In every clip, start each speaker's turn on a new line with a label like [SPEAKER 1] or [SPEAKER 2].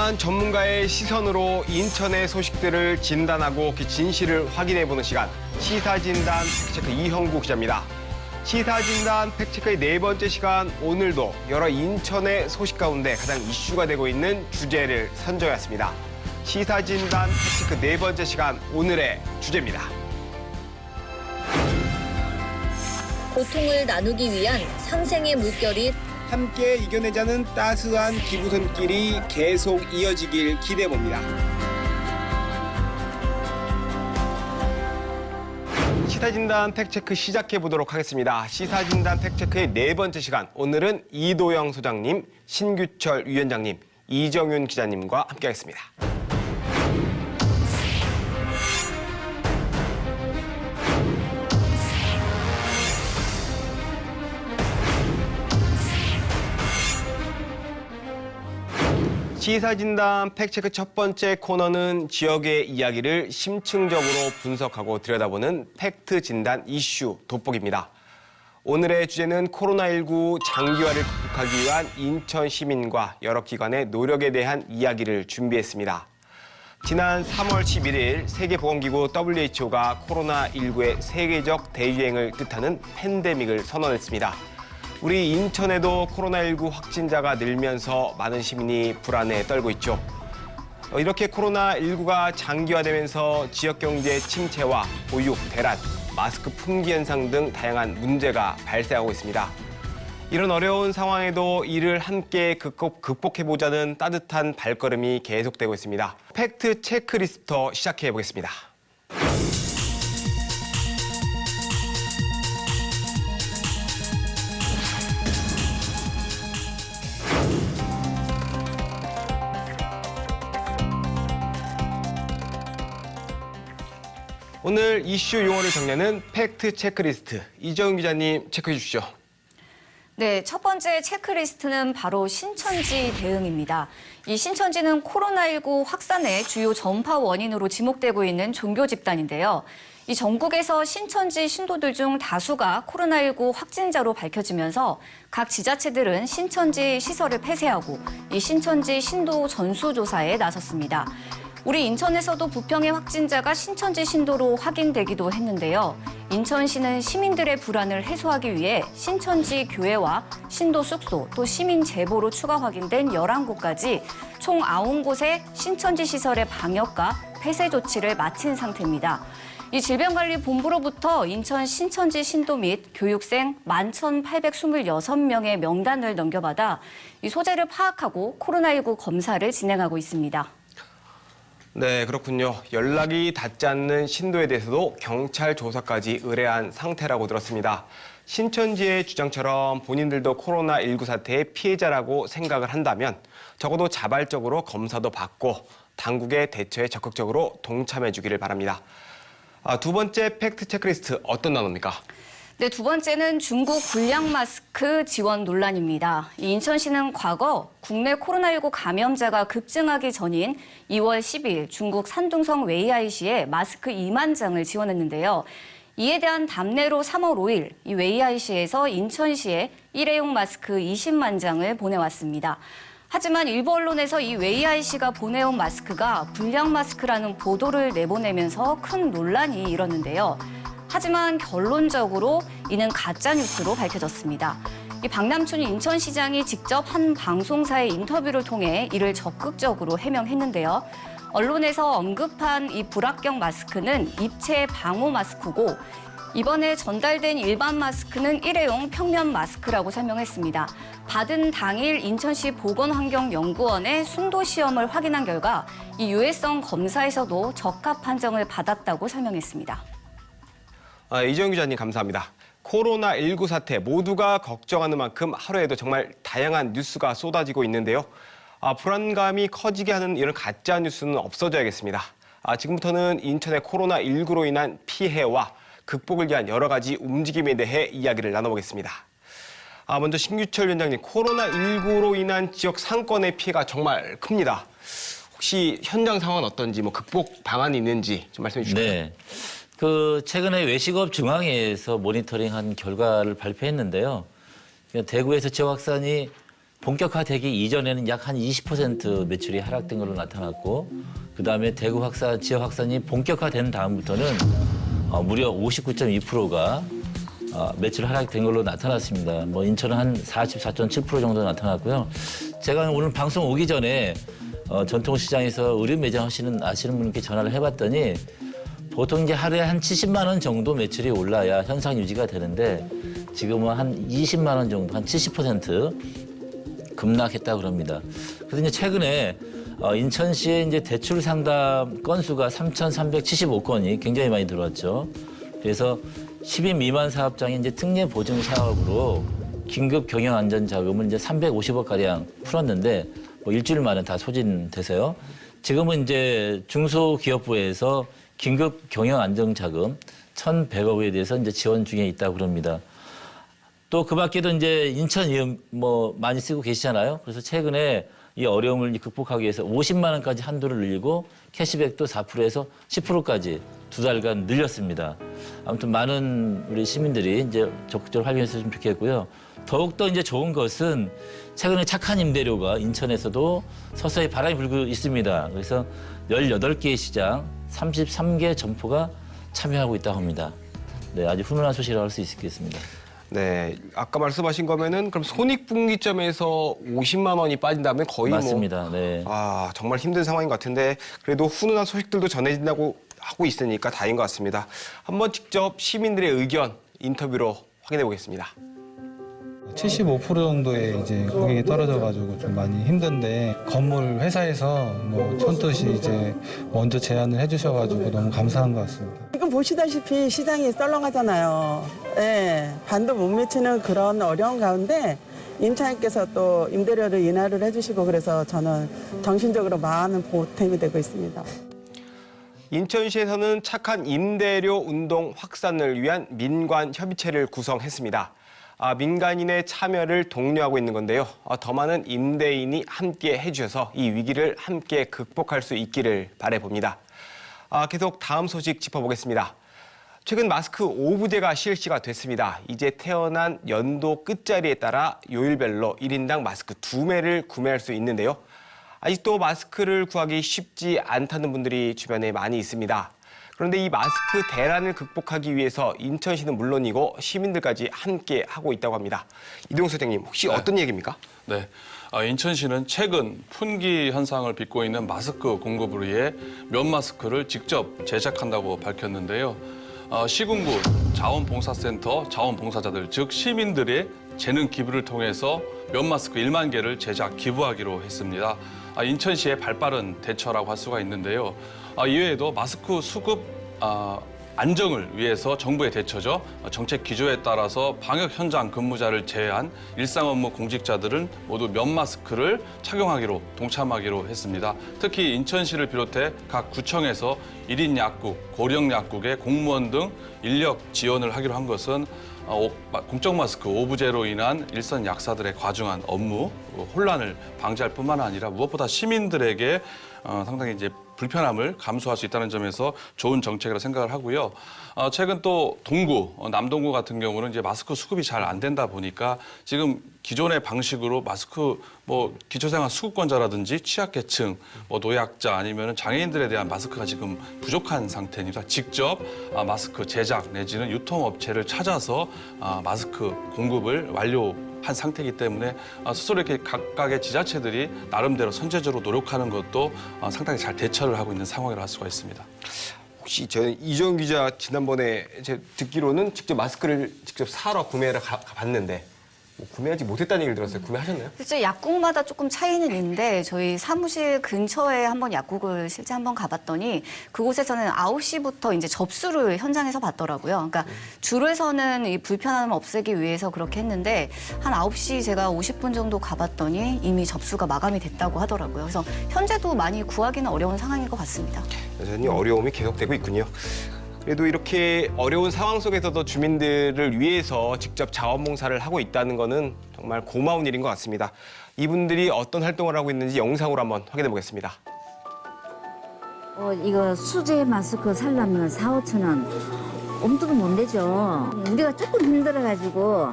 [SPEAKER 1] 다양한 전문가의 시선으로 인천의 소식들을 진단하고 그 진실을 확인해보는 시간, 시사진단 팩트체크 이형국 기자입니다. 시사진단 팩트체크의 네 번째 시간, 오늘도 여러 인천의 소식 가운데 가장 이슈가 되고 있는 주제를 선정했습니다. 시사진단 팩트체크 네 번째 시간, 오늘의 주제입니다.
[SPEAKER 2] 고통을 나누기 위한 상생의 물결이
[SPEAKER 3] 함께 이겨내자는 따스한 기부 손길이 계속 이어지길 기대해봅니다.
[SPEAKER 1] 시사진단 팩트체크 시작해보도록 하겠습니다. 시사진단 팩트체크의 네 번째 시간, 오늘은 이도영 소장님, 신규철 위원장님, 이정윤 기자님과 함께하겠습니다. 시사진단 팩트체크 첫 번째 코너는 지역의 이야기를 심층적으로 분석하고 들여다보는 팩트진단 이슈 돋보기입니다. 오늘의 주제는 코로나19 장기화를 극복하기 위한 인천 시민과 여러 기관의 노력에 대한 이야기를 준비했습니다. 지난 3월 11일 세계보건기구 WHO가 코로나19의 세계적 대유행을 뜻하는 팬데믹을 선언했습니다. 우리 인천에도 코로나19 확진자가 늘면서 많은 시민이 불안에 떨고 있죠. 이렇게 코로나19가 장기화되면서 지역경제 침체와 보육, 대란, 마스크 품귀 현상 등 다양한 문제가 발생하고 있습니다. 이런 어려운 상황에도 이를 함께 극복해보자는 따뜻한 발걸음이 계속되고 있습니다. 팩트 체크리스트부터 시작해보겠습니다. 오늘 이슈 용어를 정리하는 팩트 체크리스트, 이정윤 기자님 체크해 주시죠.
[SPEAKER 4] 네, 첫 번째 체크리스트는 바로 신천지 대응입니다. 이 신천지는 코로나19 확산의 주요 전파 원인으로 지목되고 있는 종교 집단인데요. 이 전국에서 신천지 신도들 중 다수가 코로나19 확진자로 밝혀지면서 각 지자체들은 신천지 시설을 폐쇄하고 이 신천지 신도 전수조사에 나섰습니다. 우리 인천에서도 부평의 확진자가 신천지 신도로 확인되기도 했는데요. 인천시는 시민들의 불안을 해소하기 위해 신천지 교회와 신도 숙소, 또 시민 제보로 추가 확인된 11곳까지 총 9곳의 신천지 시설의 방역과 폐쇄 조치를 마친 상태입니다. 이 질병관리본부로부터 인천 신천지 신도 및 교육생 11,826명의 명단을 넘겨받아 이 소재를 파악하고 코로나19 검사를 진행하고 있습니다.
[SPEAKER 1] 네, 그렇군요. 연락이 닿지 않는 신도에 대해서도 경찰 조사까지 의뢰한 상태라고 들었습니다. 신천지의 주장처럼 본인들도 코로나19 사태의 피해자라고 생각을 한다면 적어도 자발적으로 검사도 받고 당국의 대처에 적극적으로 동참해 주기를 바랍니다. 두 번째 팩트 체크리스트 어떤 단어입니까?
[SPEAKER 4] 네, 두 번째는 중국 불량 마스크 지원 논란입니다. 인천시는 과거 국내 코로나19 감염자가 급증하기 전인 2월 10일 중국 산둥성 웨이하이시에 마스크 2만 장을 지원했는데요. 이에 대한 답례로 3월 5일 이 웨이하이시에서 인천시에 일회용 마스크 20만 장을 보내왔습니다. 하지만 일부 언론에서 이 웨이하이시가 보내온 마스크가 불량 마스크라는 보도를 내보내면서 큰 논란이 일었는데요. 하지만 결론적으로 이는 가짜뉴스로 밝혀졌습니다. 이 박남춘 인천시장이 직접 한 방송사의 인터뷰를 통해 이를 적극적으로 해명했는데요. 언론에서 언급한 이 불합격 마스크는 입체 방호 마스크고 이번에 전달된 일반 마스크는 일회용 평면 마스크라고 설명했습니다. 받은 당일 인천시 보건환경연구원의 순도 시험을 확인한 결과 이 유해성 검사에서도 적합 판정을 받았다고 설명했습니다.
[SPEAKER 1] 이정윤 기자님 감사합니다. 코로나19 사태 모두가 걱정하는 만큼 하루에도 정말 다양한 뉴스가 쏟아지고 있는데요. 불안감이 커지게 하는 이런 가짜 뉴스는 없어져야겠습니다. 지금부터는 인천의 코로나19로 인한 피해와 극복을 위한 여러 가지 움직임에 대해 이야기를 나눠보겠습니다. 먼저 신규철 위원장님, 코로나19로 인한 지역 상권의 피해가 정말 큽니다. 혹시 현장 상황은 어떤지, 극복 방안이 있는지 좀 말씀해 주시죠.
[SPEAKER 5] 네. 최근에 외식업 중앙회에서 모니터링한 결과를 발표했는데요. 대구에서 지역 확산이 본격화되기 이전에는 약 한 20% 매출이 하락된 걸로 나타났고 그다음에 대구 확산, 지역 확산이 본격화된 다음부터는 무려 59.2%가 매출 하락된 걸로 나타났습니다. 뭐 인천은 한 44.7% 정도 나타났고요. 제가 오늘 방송 오기 전에 전통시장에서 의류 매장 아시는 분께 전화를 해봤더니 보통 이제 하루에 한 70만 원 정도 매출이 올라야 현상 유지가 되는데 지금은 한 20만 원 정도, 한 70% 급락했다고 그럽니다. 그래서 이제 최근에 인천시의 이제 대출 상담 건수가 3,375건이 굉장히 많이 들어왔죠. 그래서 10인 미만 사업장의 이제 특례 보증 사업으로 긴급 경영 안전 자금을 이제 350억 가량 풀었는데 뭐 일주일 만에 다 소진돼서요. 지금은 이제 중소기업부에서 긴급 경영 안정 자금 1,100억에 대해서 이제 지원 중에 있다고 그럽니다. 또 그 밖에도 이제 인천 이음 뭐 많이 쓰고 계시잖아요. 그래서 최근에 이 어려움을 극복하기 위해서 50만 원까지 한도를 늘리고 캐시백도 4%에서 10%까지 2달간 늘렸습니다. 아무튼 많은 우리 시민들이 이제 적극적으로 활용했으면 좋겠고요. 더욱더 이제 좋은 것은 최근에 착한 임대료가 인천에서도 서서히 바람이 불고 있습니다. 그래서 18개의 시장, 33개 점포가 참여하고 있다고 합니다. 네, 아주 훈훈한 소식이라고 할 수 있겠습니다.
[SPEAKER 1] 네, 아까 말씀하신 거면은 그럼 손익분기점에서 50만 원이 빠진다면 거의
[SPEAKER 5] 맞습니다. 네.
[SPEAKER 1] 정말 힘든 상황인 것 같은데 그래도 훈훈한 소식들도 전해진다고 하고 있으니까 다행인 것 같습니다. 한번 직접 시민들의 의견 인터뷰로 확인해 보겠습니다.
[SPEAKER 6] 75% 정도의 이제 고객이 떨어져가지고 좀 많이 힘든데 건물 회사에서 뭐 천듯이 이제 먼저 제안을 해주셔가지고 너무 감사한 것 같습니다.
[SPEAKER 7] 지금 보시다시피 시장이 썰렁하잖아요. 네, 반도 못 미치는 그런 어려운 가운데 임차인께서 또 임대료를 인하를 해주시고 그래서 저는 정신적으로 많은 보탬이 되고 있습니다.
[SPEAKER 1] 인천시에서는 착한 임대료 운동 확산을 위한 민관 협의체를 구성했습니다. 민간인의 참여를 독려하고 있는 건데요. 더 많은 임대인이 함께 해주셔서 이 위기를 함께 극복할 수 있기를 바라봅니다. 계속 다음 소식 짚어보겠습니다. 최근 마스크 오부제가 실시가 됐습니다. 이제 태어난 연도 끝자리에 따라 요일별로 1인당 마스크 2매를 구매할 수 있는데요. 아직도 마스크를 구하기 쉽지 않다는 분들이 주변에 많이 있습니다. 그런데 이 마스크 대란을 극복하기 위해서 인천시는 물론이고 시민들까지 함께 하고 있다고 합니다. 이동수 소장님, 혹시 어떤 얘기입니까?
[SPEAKER 8] 네. 인천시는 최근 품귀 현상을 빚고 있는 마스크 공급을 위해 면 마스크를 직접 제작한다고 밝혔는데요. 시군구 자원봉사센터 자원봉사자들, 즉 시민들의 재능 기부를 통해서 면 마스크 1만 개를 제작 기부하기로 했습니다. 인천시의 발빠른 대처라고 할 수가 있는데요. 이외에도 마스크 수급 안정을 위해서 정부의 대처죠. 정책 기조에 따라서 방역 현장 근무자를 제외한 일상 업무 공직자들은 모두 면 마스크를 착용하기로 동참하기로 했습니다. 특히 인천시를 비롯해 각 구청에서 1인 약국, 고령 약국의 공무원 등 인력 지원을 하기로 한 것은 공적 마스크 오부제로 인한 일선 약사들의 과중한 업무 혼란을 방지할 뿐만 아니라 무엇보다 시민들에게 상당히 이제 불편함을 감수할 수 있다는 점에서 좋은 정책이라고 생각을 하고요. 최근 또 동구, 남동구 같은 경우는 이제 마스크 수급이 잘 안 된다 보니까 지금 기존의 방식으로 마스크 기초생활 수급권자라든지 취약계층, 노약자 아니면 장애인들에 대한 마스크가 지금 부족한 상태입니다. 직접 마스크 제작 내지는 유통업체를 찾아서 마스크 공급을 완료한 상태이기 때문에 스스로 이렇게 각각의 지자체들이 나름대로 선제적으로 노력하는 것도 상당히 잘 대처를 하고 있는 상황이라 할 수가 있습니다.
[SPEAKER 1] 혹시 이정 기자 지난번에 제 듣기로는 직접 마스크를 직접 사러 구매를 갔는데 구매하지 못했다는 얘기를 들었어요. 구매하셨나요?
[SPEAKER 4] 실제 약국마다 조금 차이는 있는데 저희 사무실 근처에 한번 약국을 실제 한번 가봤더니 그곳에서는 9시부터 이제 접수를 현장에서 받더라고요. 그러니까 줄에서는 이 불편함을 없애기 위해서 그렇게 했는데 한 9시 제가 50분 정도 가봤더니 이미 접수가 마감이 됐다고 하더라고요. 그래서 현재도 많이 구하기는 어려운 상황인 것 같습니다.
[SPEAKER 1] 여전히 어려움이 계속되고 있군요. 그래도 이렇게 어려운 상황 속에서도 주민들을 위해서 직접 자원봉사를 하고 있다는 거는 정말 고마운 일인 것 같습니다. 이분들이 어떤 활동을 하고 있는지 영상으로 한번 확인해 보겠습니다.
[SPEAKER 9] 이거 수제 마스크 살려면 4, 5천 원 엄두도 못 내죠. 우리가 조금 힘들어가지고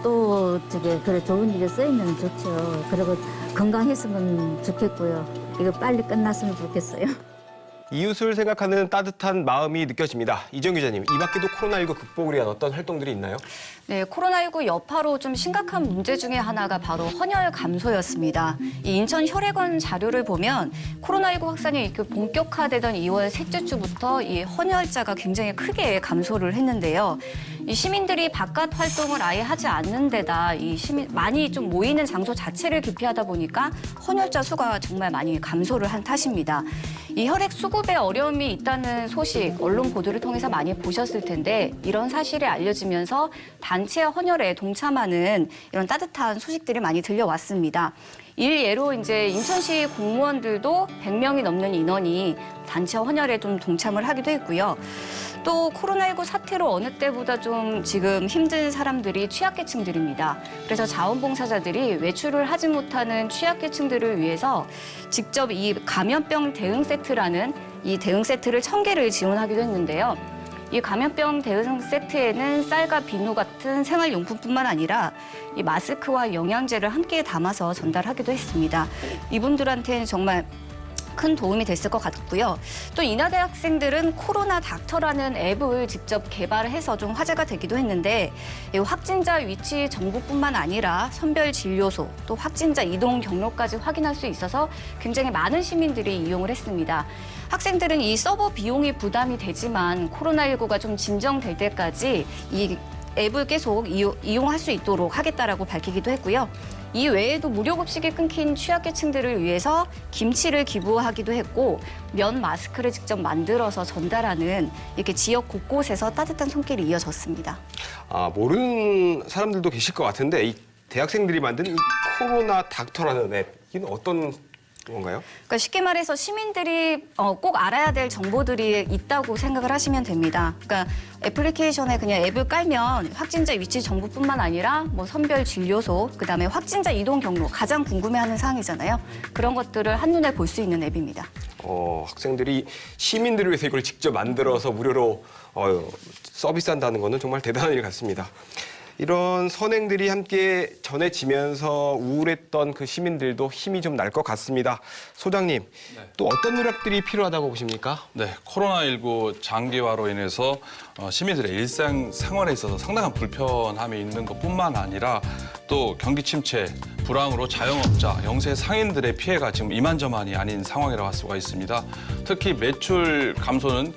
[SPEAKER 9] 또 그래 좋은 일에 쓰이면 좋죠. 그리고 건강했으면 좋겠고요. 이거 빨리 끝났으면 좋겠어요.
[SPEAKER 1] 이웃을 생각하는 따뜻한 마음이 느껴집니다. 이정 기자님, 이 밖에도 코로나19 극복을 위한 어떤 활동들이 있나요?
[SPEAKER 4] 네, 코로나19 여파로 좀 심각한 문제 중에 하나가 바로 헌혈 감소였습니다. 이 인천 혈액원 자료를 보면 코로나19 확산이 본격화되던 2월 셋째 주부터 이 헌혈자가 굉장히 크게 감소를 했는데요. 이 시민들이 바깥 활동을 아예 하지 않는 데다 이 많이 좀 모이는 장소 자체를 기피하다 보니까 헌혈자 수가 정말 많이 감소를 한 탓입니다. 이 혈액 수급에 어려움이 있다는 소식 언론 보도를 통해서 많이 보셨을 텐데 이런 사실이 알려지면서 단체 헌혈에 동참하는 이런 따뜻한 소식들이 많이 들려왔습니다. 일예로 이제 인천시 공무원들도 100명이 넘는 인원이 단체 헌혈에 좀 동참을 하기도 했고요. 또 코로나19 사태로 어느 때보다 좀 지금 힘든 사람들이 취약계층들입니다. 그래서 자원봉사자들이 외출을 하지 못하는 취약계층들을 위해서 직접 이 감염병 대응 세트라는 이 대응 세트를 1000개를 지원하기도 했는데요. 이 감염병 대응 세트에는 쌀과 비누 같은 생활용품뿐만 아니라 이 마스크와 영양제를 함께 담아서 전달하기도 했습니다. 이분들한테는 정말 큰 도움이 됐을 것 같고요. 또 인하대 학생들은 코로나 닥터라는 앱을 직접 개발해서 좀 화제가 되기도 했는데 이 확진자 위치 정보뿐만 아니라 선별 진료소, 또 확진자 이동 경로까지 확인할 수 있어서 굉장히 많은 시민들이 이용을 했습니다. 학생들은 이 서버 비용이 부담이 되지만 코로나19가 좀 진정될 때까지 이 앱을 계속 이용할 수 있도록 하겠다라고 밝히기도 했고요. 이 외에도 무료급식이 끊긴 취약계층들을 위해서 김치를 기부하기도 했고 면 마스크를 직접 만들어서 전달하는 이렇게 지역 곳곳에서 따뜻한 손길이 이어졌습니다.
[SPEAKER 1] 모르는 사람들도 계실 것 같은데 이 대학생들이 만든 이 코로나 닥터라는 앱, 이건 어떤 건가요?
[SPEAKER 4] 그러니까 쉽게 말해서 시민들이 꼭 알아야 될 정보들이 있다고 생각을 하시면 됩니다. 그러니까 애플리케이션에 그냥 앱을 깔면 확진자 위치 정보뿐만 아니라 뭐 선별 진료소, 그다음에 확진자 이동 경로, 가장 궁금해하는 사항이잖아요. 그런 것들을 한눈에 볼 수 있는 앱입니다.
[SPEAKER 1] 학생들이 시민들을 위해서 이걸 직접 만들어서 무료로 서비스한다는 거는 정말 대단한 일 같습니다. 이런 선행들이 함께 전해지면서 우울했던 그 시민들도 힘이 좀 날 것 같습니다. 소장님, 또 어떤 노력들이 필요하다고 보십니까?
[SPEAKER 8] 네, 코로나19 장기화로 인해서 시민들의 일상 생활에 있어서 상당한 불편함이 있는 것뿐만 아니라 또 경기 침체, 불황으로 자영업자, 영세 상인들의 피해가 지금 이만저만이 아닌 상황이라고 할 수가 있습니다. 특히 매출 감소는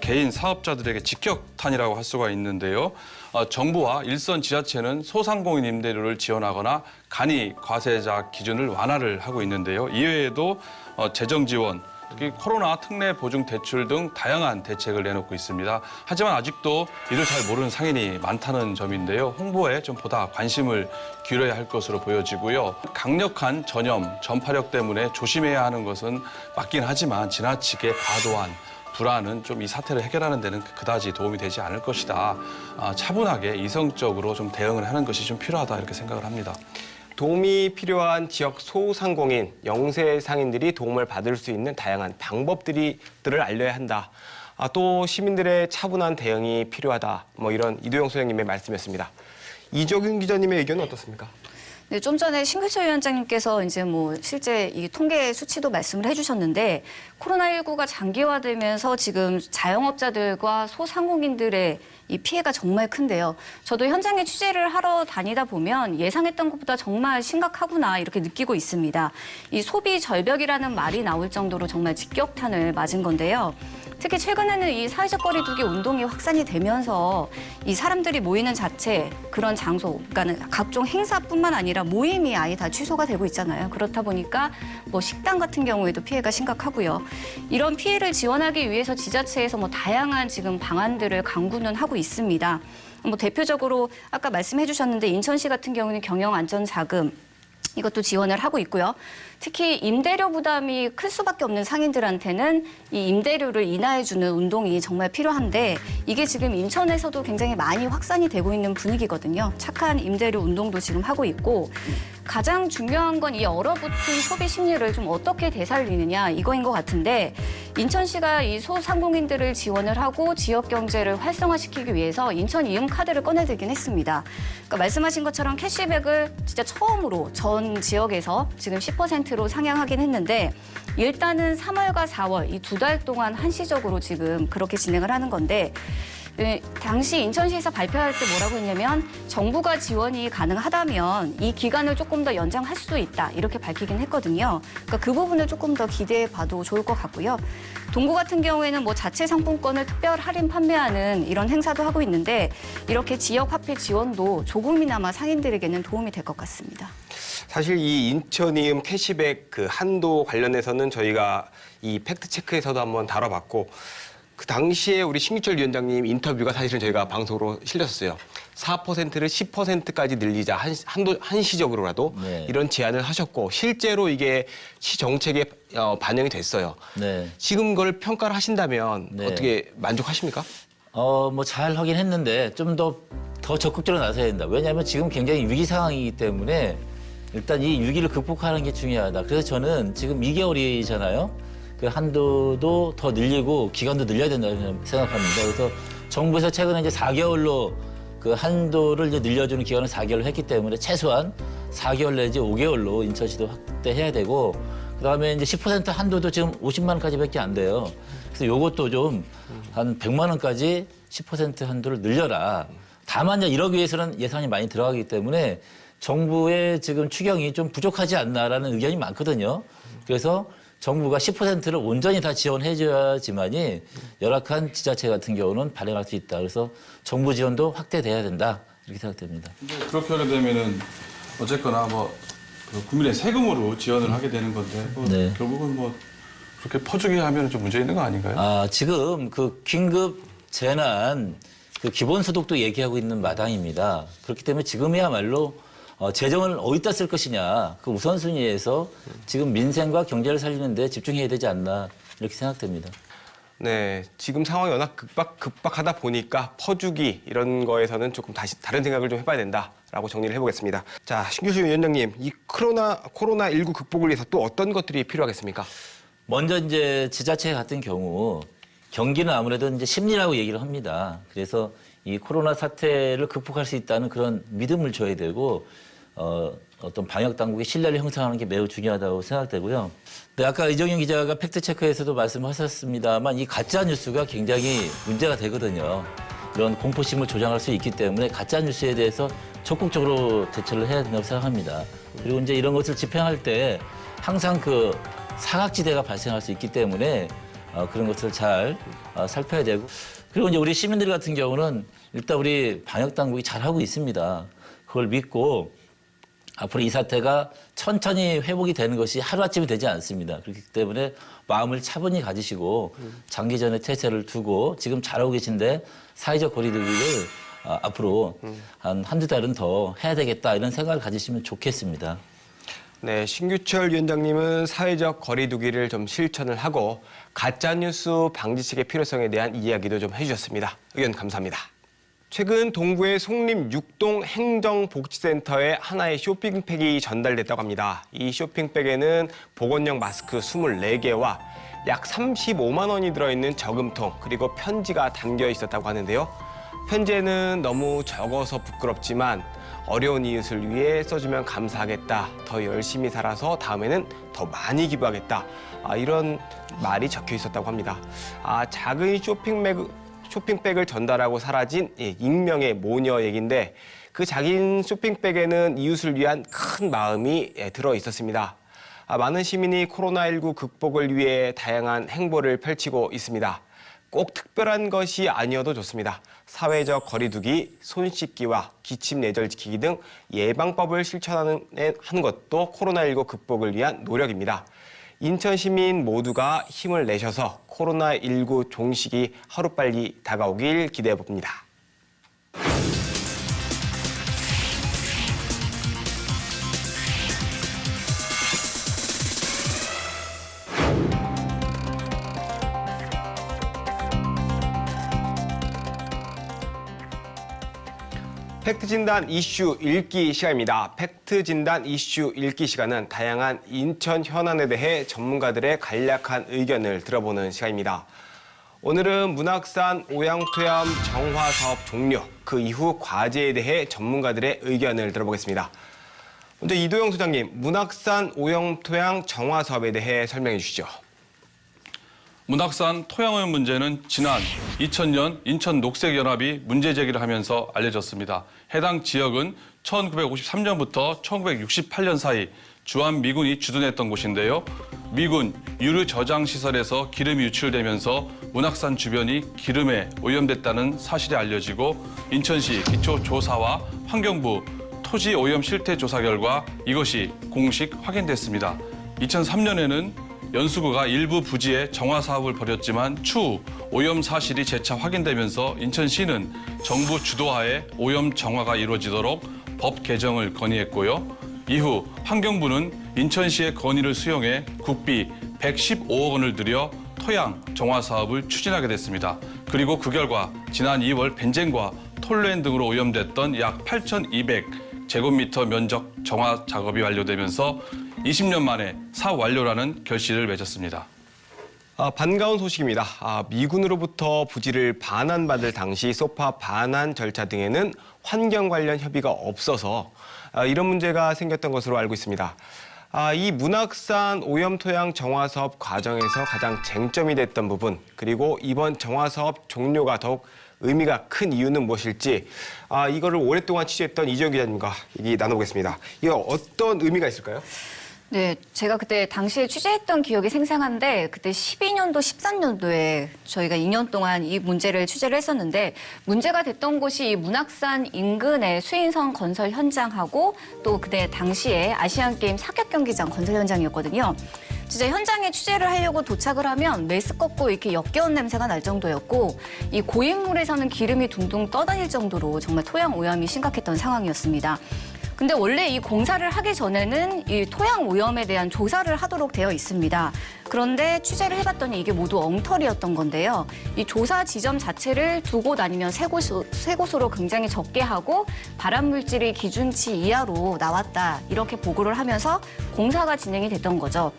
[SPEAKER 8] 개인 사업자들에게 직격탄이라고 할 수가 있는데요. 정부와 일선 지자체는 소상공인 임대료를 지원하거나 간이 과세자 기준을 완화를 하고 있는데요. 이외에도 재정 지원, 특히 코로나 특례 보증 대출 등 다양한 대책을 내놓고 있습니다. 하지만 아직도 이를 잘 모르는 상인이 많다는 점인데요. 홍보에 좀 보다 관심을 기울여야 할 것으로 보여지고요. 강력한 전염, 전파력 때문에 조심해야 하는 것은 맞긴 하지만 지나치게 과도한 불안은 좀 이 사태를 해결하는 데는 그다지 도움이 되지 않을 것이다. 차분하게 이성적으로 좀 대응을 하는 것이 좀 필요하다 이렇게 생각을 합니다.
[SPEAKER 1] 도움이 필요한 지역 소상공인, 영세 상인들이 도움을 받을 수 있는 다양한 방법들을 알려야 한다. 또 시민들의 차분한 대응이 필요하다. 이런 이도영 소장님의 말씀이었습니다. 이정균 기자님의 의견은 어떻습니까?
[SPEAKER 4] 네, 좀 전에 신규철 위원장님께서 이제 실제 이 통계 수치도 말씀을 해주셨는데 코로나19가 장기화되면서 지금 자영업자들과 소상공인들의 이 피해가 정말 큰데요. 저도 현장에 취재를 하러 다니다 보면 예상했던 것보다 정말 심각하구나 이렇게 느끼고 있습니다. 이 소비 절벽이라는 말이 나올 정도로 정말 직격탄을 맞은 건데요. 특히 최근에는 이 사회적 거리 두기 운동이 확산이 되면서 이 사람들이 모이는 자체, 그런 장소, 그러니까 각종 행사뿐만 아니라 모임이 아예 다 취소가 되고 있잖아요. 그렇다 보니까 식당 같은 경우에도 피해가 심각하고요. 이런 피해를 지원하기 위해서 지자체에서 다양한 지금 방안들을 강구는 하고 있습니다. 대표적으로 아까 말씀해 주셨는데 인천시 같은 경우는 경영안전자금, 이것도 지원을 하고 있고요. 특히 임대료 부담이 클 수밖에 없는 상인들한테는 이 임대료를 인하해주는 운동이 정말 필요한데 이게 지금 인천에서도 굉장히 많이 확산이 되고 있는 분위기거든요. 착한 임대료 운동도 지금 하고 있고 가장 중요한 건 이 얼어붙은 소비 심리를 좀 어떻게 되살리느냐 이거인 것 같은데 인천시가 이 소상공인들을 지원을 하고 지역 경제를 활성화시키기 위해서 인천 이음 카드를 꺼내들긴 했습니다. 그러니까 말씀하신 것처럼 캐시백을 진짜 처음으로 전 지역에서 지금 10%로 상향하긴 했는데 일단은 3월과 4월 이 2달 동안 한시적으로 지금 그렇게 진행을 하는 건데 당시 인천시에서 발표할 때 뭐라고 했냐면 정부가 지원이 가능하다면 이 기간을 조금 더 연장할 수도 있다 이렇게 밝히긴 했거든요. 그러니까 그 부분을 조금 더 기대해 봐도 좋을 것 같고요. 동구 같은 경우에는 뭐 자체 상품권을 특별 할인 판매하는 이런 행사도 하고 있는데 이렇게 지역 화폐 지원도 조금이나마 상인들에게는 도움이 될 것 같습니다.
[SPEAKER 1] 사실 이 인천이음 캐시백 그 한도 관련해서는 저희가 이 팩트 체크에서도 한번 다뤄봤고 그 당시에 우리 신규철 위원장님 인터뷰가 사실은 저희가 방송으로 실렸었어요. 4%를 10%까지 늘리자 한시적으로라도
[SPEAKER 5] 네.
[SPEAKER 1] 이런 제안을 하셨고 실제로 이게 시 정책에 반영이 됐어요.
[SPEAKER 5] 네.
[SPEAKER 1] 지금 그걸 평가를 하신다면
[SPEAKER 5] 네.
[SPEAKER 1] 어떻게 만족하십니까?
[SPEAKER 5] 뭐 잘 하긴 했는데 좀 더 적극적으로 나서야 된다. 왜냐하면 지금 굉장히 위기 상황이기 때문에 일단 이 위기를 극복하는 게 중요하다. 그래서 저는 지금 2개월이잖아요. 그 한도도 더 늘리고 기간도 늘려야 된다고 생각합니다. 그래서 정부에서 최근에 이제 4개월로 그 한도를 이제 늘려주는 기간을 4개월로 했기 때문에 최소한 4개월 내지 5개월로 인천시도 확대해야 되고 그다음에 이제 10% 한도도 지금 50만 원까지밖에 안 돼요. 그래서 요것도 좀 한 100만 원까지 10% 한도를 늘려라. 다만 이제 1억 위해서는 예산이 많이 들어가기 때문에 정부의 지금 추경이 좀 부족하지 않나라는 의견이 많거든요. 그래서 정부가 10%를 온전히 다 지원해줘야지만이 열악한 지자체 같은 경우는 발행할 수 있다. 그래서 정부 지원도 확대돼야 된다. 이렇게 생각됩니다.
[SPEAKER 8] 근데 그렇게 하게 되면은 어쨌거나 그 국민의 세금으로 지원을 하게 되는 건데
[SPEAKER 5] 네.
[SPEAKER 8] 결국은 그렇게 퍼주기 하면 좀 문제 있는 거 아닌가요?
[SPEAKER 5] 지금 그 긴급 재난 그 기본소득도 얘기하고 있는 마당입니다. 그렇기 때문에 지금이야말로 재정을 어디다 쓸 것이냐 그 우선순위에서 지금 민생과 경제를 살리는 데 집중해야 되지 않나 이렇게 생각됩니다.
[SPEAKER 1] 네, 지금 상황이 워낙 급박하다 보니까 퍼주기 이런 거에서는 조금 다시 다른 생각을 좀 해봐야 된다라고 정리를 해보겠습니다. 자, 신규철 위원장님, 이 코로나19 극복을 위해서 또 어떤 것들이 필요하겠습니까?
[SPEAKER 5] 먼저 이제 지자체 같은 경우 경기는 아무래도 이제 심리라고 얘기를 합니다. 그래서 이 코로나 사태를 극복할 수 있다는 그런 믿음을 줘야 되고 어떤 방역 당국의 신뢰를 형성하는 게 매우 중요하다고 생각되고요. 근데 아까 이정현 기자가 팩트 체크에서도 말씀하셨습니다만 이 가짜 뉴스가 굉장히 문제가 되거든요. 이런 공포심을 조장할 수 있기 때문에 가짜 뉴스에 대해서 적극적으로 대처를 해야 된다고 생각합니다. 그리고 이제 이런 것을 집행할 때 항상 그 사각지대가 발생할 수 있기 때문에 그런 것을 잘 살펴야 되고 그리고 이제 우리 시민들 같은 경우는 일단 우리 방역 당국이 잘하고 있습니다. 그걸 믿고 앞으로 이 사태가 천천히 회복이 되는 것이 하루아침에 되지 않습니다. 그렇기 때문에 마음을 차분히 가지시고 장기전의 태세를 두고 지금 잘하고 계신데 사회적 거리두기를 앞으로 한두 달은 더 해야 되겠다 이런 생각을 가지시면 좋겠습니다.
[SPEAKER 1] 네, 신규철 위원장님은 사회적 거리두기를 좀 실천을 하고 가짜뉴스 방지책의 필요성에 대한 이야기도 좀 해주셨습니다. 의견 감사합니다. 최근 동구의 송림 6동 행정복지센터에 하나의 쇼핑백이 전달됐다고 합니다. 이 쇼핑백에는 보건용 마스크 24개와 약 35만 원이 들어있는 저금통 그리고 편지가 담겨 있었다고 하는데요. 편지에는 너무 적어서 부끄럽지만 어려운 이웃을 위해 써주면 감사하겠다. 더 열심히 살아서 다음에는 더 많이 기부하겠다. 이런 말이 적혀 있었다고 합니다. 작은 쇼핑백을 전달하고 사라진 익명의 모녀 얘기인데 그 작은 쇼핑백에는 이웃을 위한 큰 마음이 들어 있었습니다. 많은 시민이 코로나19 극복을 위해 다양한 행보를 펼치고 있습니다. 꼭 특별한 것이 아니어도 좋습니다. 사회적 거리두기, 손 씻기와 기침 내절 지키기 등 예방법을 실천하는 것도 코로나19 극복을 위한 노력입니다. 인천 시민 모두가 힘을 내셔서 코로나19 종식이 하루빨리 다가오길 기대해 봅니다. 팩트 진단 이슈 읽기 시간입니다. 팩트 진단 이슈 읽기 시간은 다양한 인천 현안에 대해 전문가들의 간략한 의견을 들어보는 시간입니다. 오늘은 문학산 오양토양 정화 사업 종료, 그 이후 과제에 대해 전문가들의 의견을 들어보겠습니다. 먼저 이도영 소장님, 문학산 오양토양 정화 사업에 대해 설명해 주시죠.
[SPEAKER 8] 문학산 토양오염 문제는 지난 2000년 인천 녹색연합이 문제 제기를 하면서 알려졌습니다. 해당 지역은 1953년부터 1968년 사이 주한미군이 주둔했던 곳인데요. 미군 유류 저장 시설에서 기름이 유출되면서 문학산 주변이 기름에 오염됐다는 사실이 알려지고 인천시 기초조사와 환경부 토지 오염 실태 조사 결과 이것이 공식 확인됐습니다. 2003년에는 연수구가 일부 부지에 정화 사업을 벌였지만 추후 오염 사실이 재차 확인되면서 인천시는 정부 주도하에 오염 정화가 이루어지도록 법 개정을 건의했고요. 이후 환경부는 인천시의 건의를 수용해 국비 115억 원을 들여 토양 정화 사업을 추진하게 됐습니다. 그리고 그 결과 지난 2월 벤젠과 톨루엔 등으로 오염됐던 약 8,200제곱미터 면적 정화 작업이 완료되면서 20년 만에 사업 완료라는 결실을 맺었습니다.
[SPEAKER 1] 반가운 소식입니다. 미군으로부터 부지를 반환받을 당시 소파 반환 절차 등에는 환경 관련 협의가 없어서 이런 문제가 생겼던 것으로 알고 있습니다. 이 문학산 오염토양 정화 사업 과정에서 가장 쟁점이 됐던 부분, 그리고 이번 정화 사업 종료가 더욱 의미가 큰 이유는 무엇일지 이거를 오랫동안 취재했던 이재용 기자님과 얘기 나눠보겠습니다. 이거 어떤 의미가 있을까요?
[SPEAKER 4] 네, 제가 그때 당시에 취재했던 기억이 생생한데 그때 12년도, 13년도에 저희가 2년 동안 이 문제를 취재를 했었는데 문제가 됐던 곳이 이 문학산 인근의 수인선 건설 현장하고 또 그때 당시에 아시안게임 사격 경기장 건설 현장이었거든요. 진짜 현장에 취재를 하려고 도착을 하면 메스껍고 이렇게 역겨운 냄새가 날 정도였고 이 고인물에서는 기름이 둥둥 떠다닐 정도로 정말 토양 오염이 심각했던 상황이었습니다. 근데 원래 이 공사를 하기 전에는 이 토양 오염에 대한 조사를 하도록 되어 있습니다. 그런데 취재를 해봤더니 이게 모두 엉터리였던 건데요. 이 조사 지점 자체를 두 곳 아니면 세 곳으로 굉장히 적게 하고 발암 물질이 기준치 이하로 나왔다 이렇게 보고를 하면서 공사가 진행이 됐던 거죠.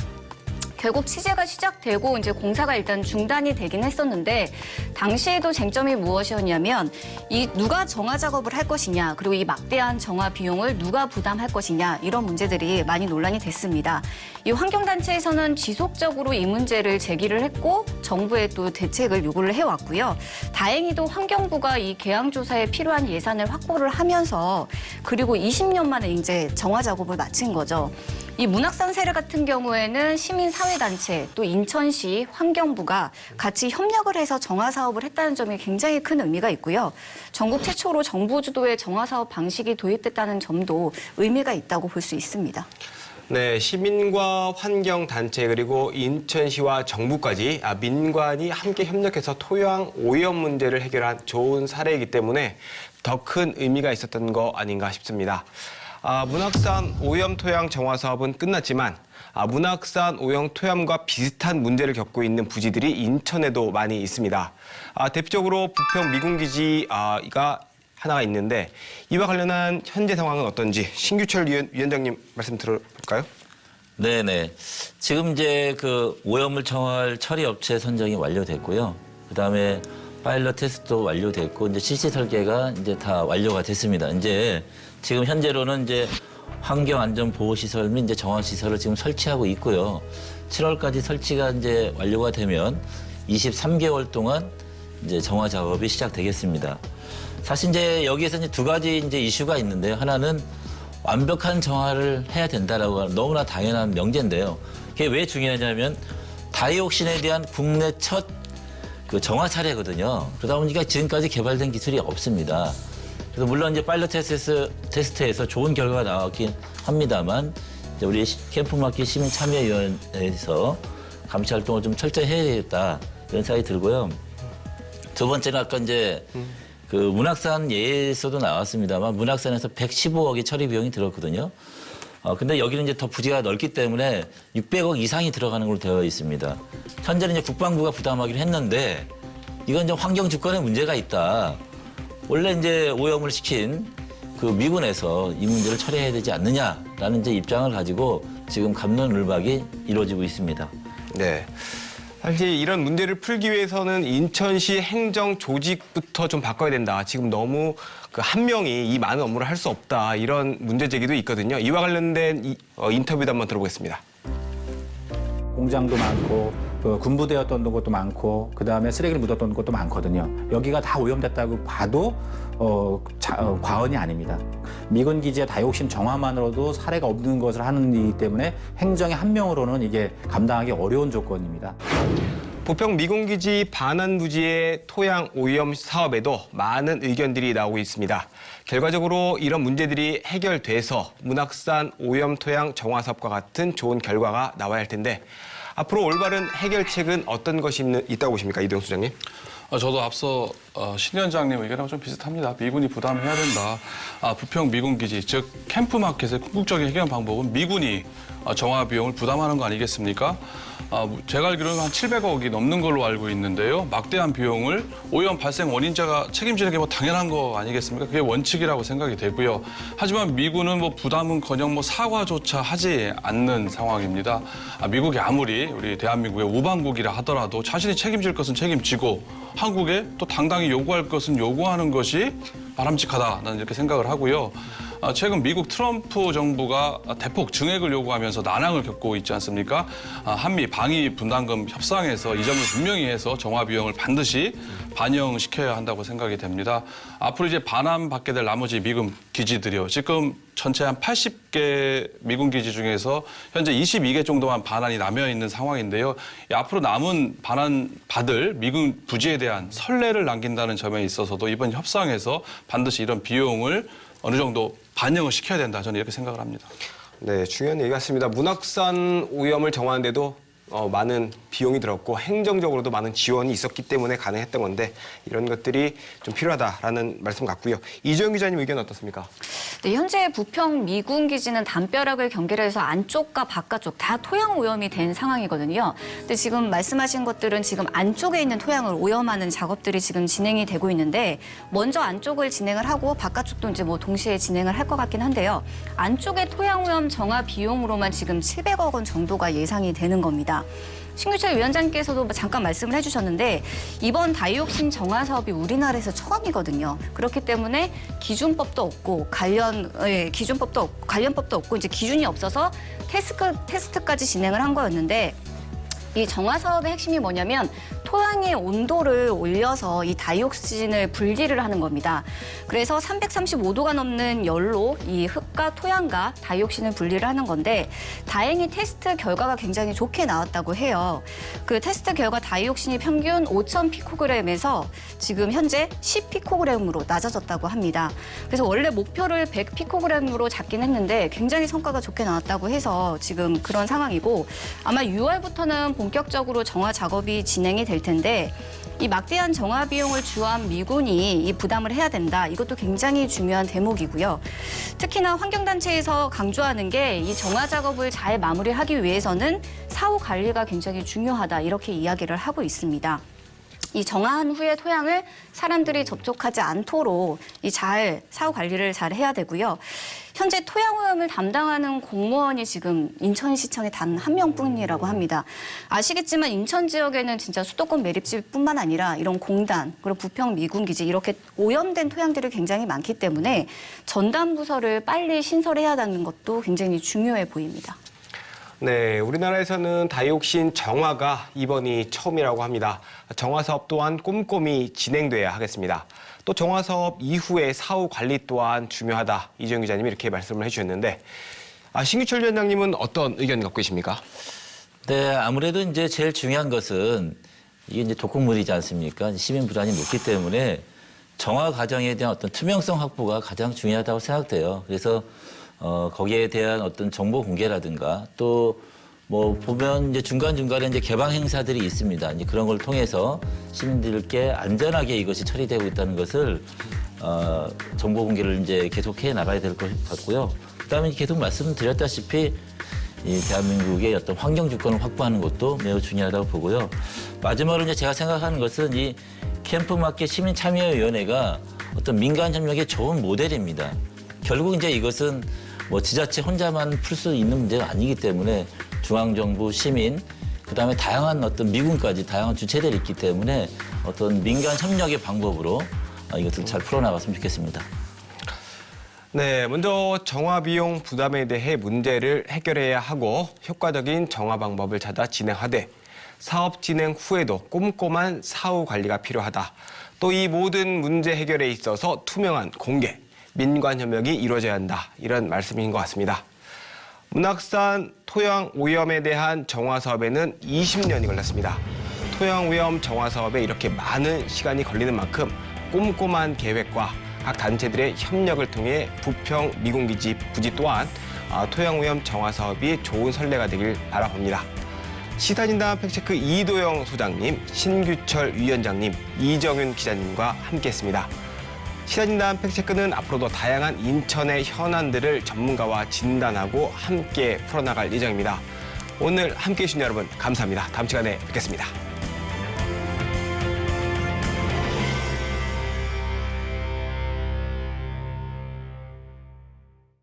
[SPEAKER 4] 결국 취재가 시작되고 이제 공사가 일단 중단이 되긴 했었는데 당시에도 쟁점이 무엇이었냐면 이 누가 정화 작업을 할 것이냐 그리고 이 막대한 정화 비용을 누가 부담할 것이냐 이런 문제들이 많이 논란이 됐습니다. 이 환경단체에서는 지속적으로 이 문제를 제기를 했고 정부에 또 대책을 요구를 해왔고요. 다행히도 환경부가 이 개항 조사에 필요한 예산을 확보를 하면서 그리고 20년 만에 이제 정화 작업을 마친 거죠. 이 문학산 사례 같은 경우에는 시민사회단체 또 인천시 환경부가 같이 협력을 해서 정화 사업을 했다는 점이 굉장히 큰 의미가 있고요. 전국 최초로 정부 주도의 정화 사업 방식이 도입됐다는 점도 의미가 있다고 볼 수 있습니다.
[SPEAKER 1] 네, 시민과 환경단체 그리고 인천시와 정부까지 민관이 함께 협력해서 토양 오염 문제를 해결한 좋은 사례이기 때문에 더 큰 의미가 있었던 거 아닌가 싶습니다. 문학산 오염토양 정화 사업은 끝났지만 문학산 오염토양과 비슷한 문제를 겪고 있는 부지들이 인천에도 많이 있습니다. 대표적으로 부평 미군기지가 하나가 있는데 이와 관련한 현재 상황은 어떤지 신규철 위원장님 말씀 들어볼까요?
[SPEAKER 5] 네네. 지금 이제 그 오염을 정화할 처리 업체 선정이 완료됐고요. 그다음에 파일럿 테스트도 완료됐고 이제 실시 설계가 이제 다 완료가 됐습니다. 이제 지금 현재로는 이제 환경안전보호시설 및 이제 정화시설을 지금 설치하고 있고요. 7월까지 설치가 이제 완료가 되면 23개월 동안 이제 정화 작업이 시작되겠습니다. 사실 이제 여기에서 이제 두 가지 이제 이슈가 있는데요. 하나는 완벽한 정화를 해야 된다라고 하는 너무나 당연한 명제인데요. 그게 왜 중요하냐면 다이옥신에 대한 국내 첫 그 정화 사례거든요. 그러다 보니까 지금까지 개발된 기술이 없습니다. 그래서 물론 이제 파일럿 테스트에서 좋은 결과가 나왔긴 합니다만 이제 우리 캠프마켓 시민참여위원회에서 감시 활동을 좀 철저히 해야 되겠다 이런 생각이 들고요. 두 번째는 아까 이제 그 문학산 예에서도 나왔습니다만 문학산에서 115억의 처리 비용이 들었거든요. 근데 여기는 이제 더 부지가 넓기 때문에 600억 이상이 들어가는 걸로 되어 있습니다. 현재는 이제 국방부가 부담하기로 했는데 이건 이제 환경 주권에 문제가 있다. 원래 이제 오염을 시킨 그 미군에서 이 문제를 처리해야 되지 않느냐라는 이제 입장을 가지고 지금 갑론을박이 이루어지고 있습니다.
[SPEAKER 1] 네. 사실 이런 문제를 풀기 위해서는 인천시 행정 조직부터 좀 바꿔야 된다. 지금 너무 그 한 명이 이 많은 업무를 할 수 없다. 이런 문제 제기도 있거든요. 이와 관련된 인터뷰도 한번 들어보겠습니다.
[SPEAKER 10] 공장도 많고 그 군부대였던 것도 많고 그다음에 쓰레기를 묻었던 것도 많거든요. 여기가 다 오염됐다고 봐도 과언이 아닙니다. 미군 기지의 다이옥신 정화만으로도 사례가 없는 것을 하는 일이기 때문에 행정의 한 명으로는 이게 감당하기 어려운 조건입니다.
[SPEAKER 1] 부평 미군기지 반환 부지의 토양 오염 사업에도 많은 의견들이 나오고 있습니다. 결과적으로 이런 문제들이 해결돼서 문학산 오염 토양 정화 사업과 같은 좋은 결과가 나와야 할 텐데 앞으로 올바른 해결책은 어떤 것이 있다고 보십니까, 이동 수장님?
[SPEAKER 8] 저도 앞서 신 위원장님 의견하고 좀 비슷합니다. 미군이 부담해야 된다. 부평 미군기지, 즉 캠프마켓의 궁극적인 해결 방법은 미군이 정화 비용을 부담하는 거 아니겠습니까? 제가 알기로는 한 700억이 넘는 걸로 알고 있는데요. 막대한 비용을 오염 발생 원인자가 책임지는 게 뭐 당연한 거 아니겠습니까? 그게 원칙이라고 생각이 되고요. 하지만 미군은 뭐 부담은커녕 뭐 사과조차 하지 않는 상황입니다. 미국이 아무리 우리 대한민국의 우방국이라 하더라도 자신이 책임질 것은 책임지고 한국에 또 당당히 요구할 것은 요구하는 것이 바람직하다. 나는 이렇게 생각을 하고요. 최근 미국 트럼프 정부가 대폭 증액을 요구하면서 난항을 겪고 있지 않습니까? 한미 방위 분담금 협상에서 이 점을 분명히 해서 정화 비용을 반드시 반영시켜야 한다고 생각이 됩니다. 앞으로 이제 반환받게 될 나머지 미군 기지들이요. 지금 전체 한 80개 미군 기지 중에서 현재 22개 정도만 반환이 남아 있는 상황인데요. 앞으로 남은 반환 받을 미군 부지에 대한 선례를 남긴다는 점에 있어서도 이번 협상에서 반드시 이런 비용을 어느 정도 반영을 시켜야 된다. 저는 이렇게 생각을 합니다.
[SPEAKER 1] 네, 중요한 얘기 같습니다. 문학산 오염을 정화하는데도 많은 비용이 들었고 행정적으로도 많은 지원이 있었기 때문에 가능했던 건데 이런 것들이 좀 필요하다라는 말씀 같고요. 이주영 기자님 의견 어떻습니까?
[SPEAKER 4] 네, 현재 부평 미군 기지는 담벼락을 경계로 해서 안쪽과 바깥쪽 다 토양 오염이 된 상황이거든요. 근데 지금 말씀하신 것들은 지금 안쪽에 있는 토양을 오염하는 작업들이 지금 진행이 되고 있는데 먼저 안쪽을 진행을 하고 바깥쪽도 이제 뭐 동시에 진행을 할 것 같긴 한데요. 안쪽의 토양 오염 정화 비용으로만 지금 700억 원 정도가 예상이 되는 겁니다. 신규철 위원장께서도 잠깐 말씀을 해주셨는데 이번 다이옥신 정화 사업이 우리나라에서 처음이거든요. 그렇기 때문에 기준법도 없고 관련법도 없고 이제 기준이 없어서 테스트까지 진행을 한 거였는데 이 정화 사업의 핵심이 뭐냐면 토양의 온도를 올려서 이 다이옥신을 분리를 하는 겁니다. 그래서 335도가 넘는 열로 이 흙과 토양과 다이옥신을 분리를 하는 건데 다행히 테스트 결과가 굉장히 좋게 나왔다고 해요. 그 테스트 결과 다이옥신이 평균 5,000 피코그램에서 지금 현재 10 피코그램으로 낮아졌다고 합니다. 그래서 원래 목표를 100 피코그램으로 잡긴 했는데 굉장히 성과가 좋게 나왔다고 해서 지금 그런 상황이고 아마 6월부터는 본격적으로 정화 작업이 진행이 될 텐데 이 막대한 정화 비용을 주한 미군이 이 부담을 해야 된다. 이것도 굉장히 중요한 대목이고요. 특히나 환경단체에서 강조하는 게 이 정화 작업을 잘 마무리하기 위해서는 사후 관리가 굉장히 중요하다. 이렇게 이야기를 하고 있습니다. 이 정화한 후에 토양을 사람들이 접촉하지 않도록 잘 사후 관리를 잘 해야 되고요. 현재 토양 오염을 담당하는 공무원이 지금 인천시청에 단 한 명뿐이라고 합니다. 아시겠지만 인천 지역에는 진짜 수도권 매립지뿐만 아니라 이런 공단 그리고 부평 미군기지 이렇게 오염된 토양들이 굉장히 많기 때문에 전담 부서를 빨리 신설해야 하는 것도 굉장히 중요해 보입니다.
[SPEAKER 1] 네, 우리나라에서는 다이옥신 정화가 이번이 처음이라고 합니다. 정화 사업 또한 꼼꼼히 진행돼야 하겠습니다. 또 정화 사업 이후의 사후 관리 또한 중요하다. 이주영 기자님이 이렇게 말씀을 해주셨는데 신규철 위원장님은 어떤 의견 갖고 계십니까?
[SPEAKER 5] 네, 아무래도 이제 제일 중요한 것은 이게 이제 독극물이지 않습니까? 시민 부담이 높기 때문에 정화 과정에 대한 어떤 투명성 확보가 가장 중요하다고 생각돼요. 그래서 거기에 대한 어떤 정보 공개라든가 또 뭐 보면 이제 중간중간에 이제 개방 행사들이 있습니다. 이제 그런 걸 통해서 시민들께 안전하게 이것이 처리되고 있다는 것을 정보 공개를 이제 계속해 나가야 될 것 같고요. 그다음에 계속 말씀드렸다시피 이 대한민국의 어떤 환경 주권을 확보하는 것도 매우 중요하다고 보고요. 마지막으로 이제 제가 생각하는 것은 이 캠프마켓 시민참여위원회가 어떤 민간 협력의 좋은 모델입니다. 결국 이제 이것은 뭐 지자체 혼자만 풀 수 있는 문제가 아니기 때문에 중앙정부, 시민, 그다음에 다양한 어떤 미군까지 다양한 주체들이 있기 때문에 어떤 민간 협력의 방법으로 이것을 잘 풀어나갔으면 좋겠습니다.
[SPEAKER 1] 네, 먼저 정화 비용 부담에 대해 문제를 해결해야 하고 효과적인 정화 방법을 찾아 진행하되 사업 진행 후에도 꼼꼼한 사후 관리가 필요하다. 또 이 모든 문제 해결에 있어서 투명한 공개, 민관 협력이 이루어져야 한다. 이런 말씀인 것 같습니다. 문학산 토양 오염에 대한 정화 사업에는 20년이 걸렸습니다. 토양 오염 정화 사업에 이렇게 많은 시간이 걸리는 만큼 꼼꼼한 계획과 각 단체들의 협력을 통해 부평 미군기지 부지 또한 토양 오염 정화 사업이 좋은 선례가 되길 바라봅니다. 시사진단 팩트체크 이도영 소장님, 신규철 위원장님, 이정윤 기자님과 함께했습니다. 시사진단 팩트체크는 앞으로도 다양한 인천의 현안들을 전문가와 진단하고 함께 풀어나갈 예정입니다. 오늘 함께해 주신 여러분 감사합니다. 다음 시간에 뵙겠습니다.